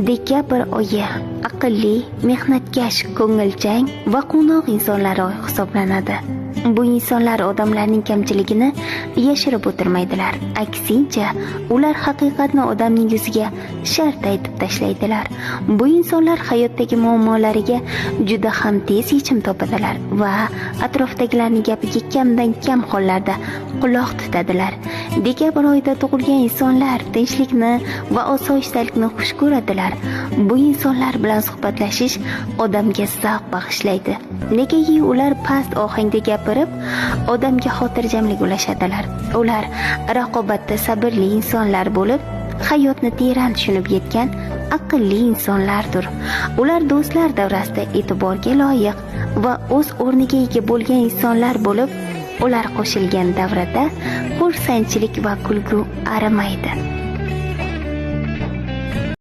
Dekabr oyi aqlli, mehnatkash, ko'ngilchang va quvnoq insonlar oyi hisoblanadi. Bu insonlar odamlarning kamchiligini yashirib o'tirmaydilar. Aksincha, ular haqiqatni odamning yuziga shart aytib tashlaydilar. Bu insonlar hayotdagi muammolariga juda ham tez yechim topadilar va atrofdagilarning gapiga kamdan kam hollarda quloq tutadilar. Dekabr oyida tug'ilgan insonlar tinchlikni va osoyishtalikni xush ko'radilar. Bu insonlar bilan suhbatlashish odamga zavq bag'ishlaydi. Negaki ular past ohangda gapirib, odamga xotirjamlik ulashadilar. Ular raqobatda sabrli insonlar bo'lib, hayotni teran tushunib yetgan aqlli insonlardir. Ular do'stlar davrasida e'tiborga loyiq va o'z o'rniga ega bo'lgan insonlar bo'lib, ular qo'shilgan davrada xursandchilik va kulgu arimaydi.